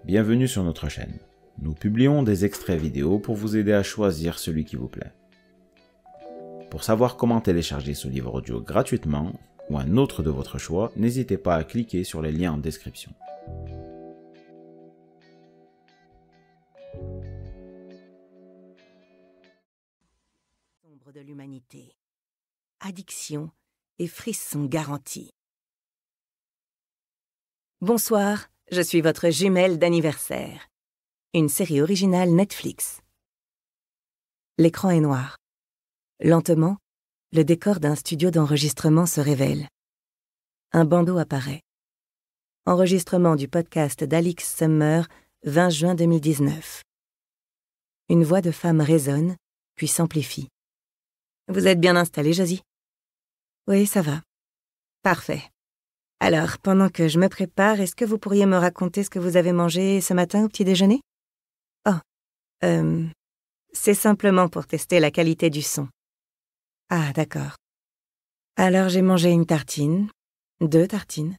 bienvenue sur notre chaîne. Nous publions des extraits vidéo pour vous aider à choisir celui qui vous plaît. Pour savoir comment télécharger ce livre audio gratuitement, ou un autre de votre choix, n'hésitez pas à cliquer sur les liens en description. Sombre de l'humanité. Addiction et frissons garantis. Bonsoir, je suis votre jumelle d'anniversaire. Une série originale Netflix. L'écran est noir. Lentement, le décor d'un studio d'enregistrement se révèle. Un bandeau apparaît. Enregistrement du podcast d'Alix Summer, 20 juin 2019. Une voix de femme résonne, puis s'amplifie. Vous êtes bien installée, Josie? Oui, ça va. Parfait. Alors, pendant que je me prépare, est-ce que vous pourriez me raconter ce que vous avez mangé ce matin au petit déjeuner? C'est simplement pour tester la qualité du son. Ah, d'accord. Alors, j'ai mangé une tartine, 2 tartines,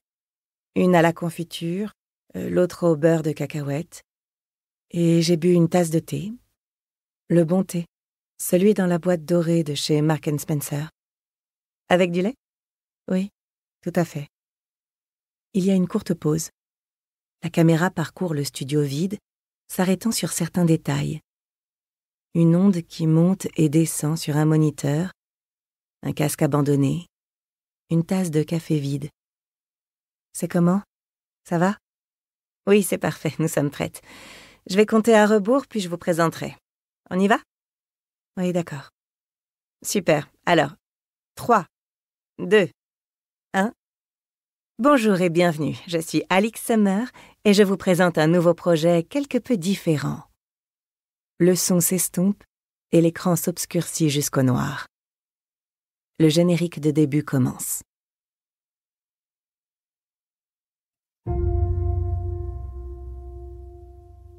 une à la confiture, l'autre au beurre de cacahuète, et j'ai bu une tasse de thé. Le bon thé, celui dans la boîte dorée de chez Marks & Spencer. Avec du lait? Oui, tout à fait. Il y a une courte pause. La caméra parcourt le studio vide, s'arrêtant sur certains détails. Une onde qui monte et descend sur un moniteur, un casque abandonné, une tasse de café vide. C'est comment? Ça va? Oui, c'est parfait, nous sommes prêtes. Je vais compter à rebours, puis je vous présenterai. On y va? Oui, d'accord. Super. Alors, 3, 2, 1. Bonjour et bienvenue, je suis Alix Summer et je vous présente un nouveau projet quelque peu différent. Le son s'estompe et l'écran s'obscurcit jusqu'au noir. Le générique de début commence.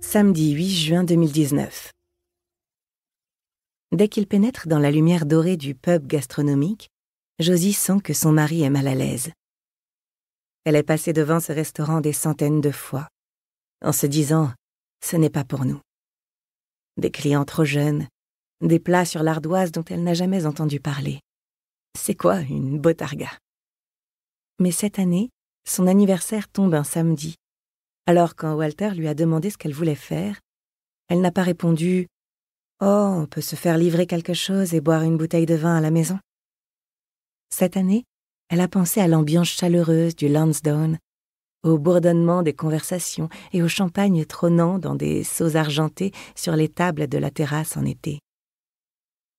Samedi 8 juin 2019. Dès qu'il pénètre dans la lumière dorée du pub gastronomique, Josie sent que son mari est mal à l'aise. Elle est passée devant ce restaurant des centaines de fois, en se disant « ce n'est pas pour nous ». Des clients trop jeunes, des plats sur l'ardoise dont elle n'a jamais entendu parler. C'est quoi une botarga? Mais cette année, son anniversaire tombe un samedi. Alors quand Walter lui a demandé ce qu'elle voulait faire, elle n'a pas répondu « Oh, on peut se faire livrer quelque chose et boire une bouteille de vin à la maison ». Cette année, elle a pensé à l'ambiance chaleureuse du Lansdowne, au bourdonnement des conversations et au champagne trônant dans des seaux argentés sur les tables de la terrasse en été.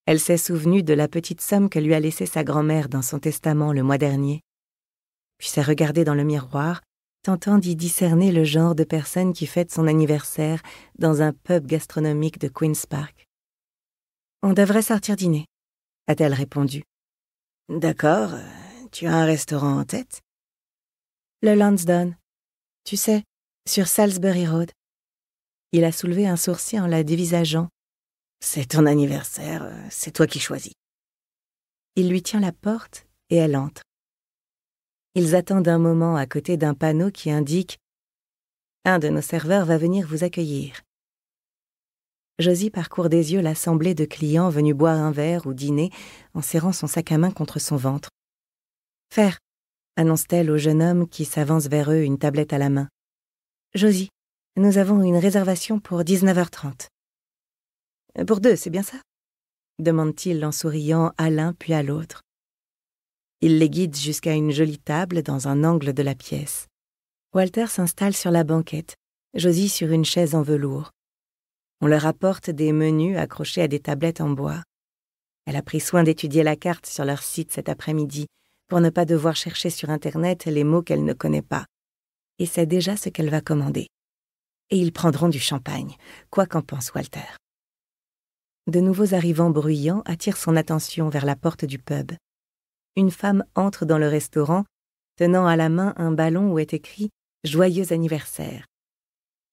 Elle s'est souvenue de la petite somme que lui a laissée sa grand-mère dans son testament le mois dernier, puis s'est regardée dans le miroir, tentant d'y discerner le genre de personne qui fête son anniversaire dans un pub gastronomique de Queen's Park. « On devrait sortir dîner », a-t-elle répondu. « D'accord, tu as un restaurant en tête ?» Le Lansdowne, tu sais, sur Salisbury Road. Il a soulevé un sourcil en la dévisageant. C'est ton anniversaire, c'est toi qui choisis. Il lui tient la porte et elle entre. Ils attendent un moment à côté d'un panneau qui indique « Un de nos serveurs va venir vous accueillir ». Josie parcourt des yeux l'assemblée de clients venus boire un verre ou dîner en serrant son sac à main contre son ventre. « Faire », annonce-t-elle au jeune homme qui s'avance vers eux, une tablette à la main. « Josie, nous avons une réservation pour 19h30. » « Pour 2, c'est bien ça ?» demande-t-il en souriant à l'un puis à l'autre. Il les guide jusqu'à une jolie table dans un angle de la pièce. Walter s'installe sur la banquette, Josie sur une chaise en velours. On leur apporte des menus accrochés à des tablettes en bois. Elle a pris soin d'étudier la carte sur leur site cet après-midi pour ne pas devoir chercher sur Internet les mots qu'elle ne connaît pas. Et sait déjà ce qu'elle va commander. Et ils prendront du champagne, quoi qu'en pense Walter. De nouveaux arrivants bruyants attirent son attention vers la porte du pub. Une femme entre dans le restaurant, tenant à la main un ballon où est écrit « Joyeux anniversaire ».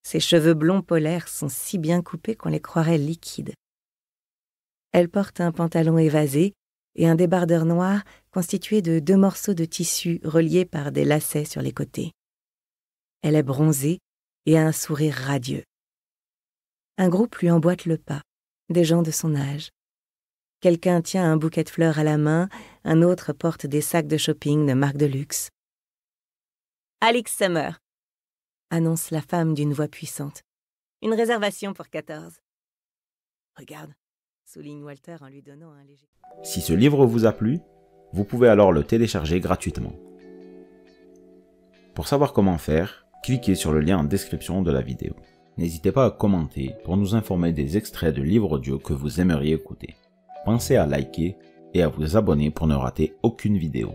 Ses cheveux blonds polaires sont si bien coupés qu'on les croirait liquides. Elle porte un pantalon évasé et un débardeur noir constitué de 2 morceaux de tissu reliés par des lacets sur les côtés. Elle est bronzée et a un sourire radieux. Un groupe lui emboîte le pas, des gens de son âge. Quelqu'un tient un bouquet de fleurs à la main, un autre porte des sacs de shopping de marque de luxe. « Alex Summer », annonce la femme d'une voix puissante. « Une réservation pour 14. » « Regarde », souligne Walter en lui donnant un léger... Si ce livre vous a plu, vous pouvez alors le télécharger gratuitement. Pour savoir comment faire, cliquez sur le lien en description de la vidéo. N'hésitez pas à commenter pour nous informer des extraits de livres audio que vous aimeriez écouter. Pensez à liker et à vous abonner pour ne rater aucune vidéo.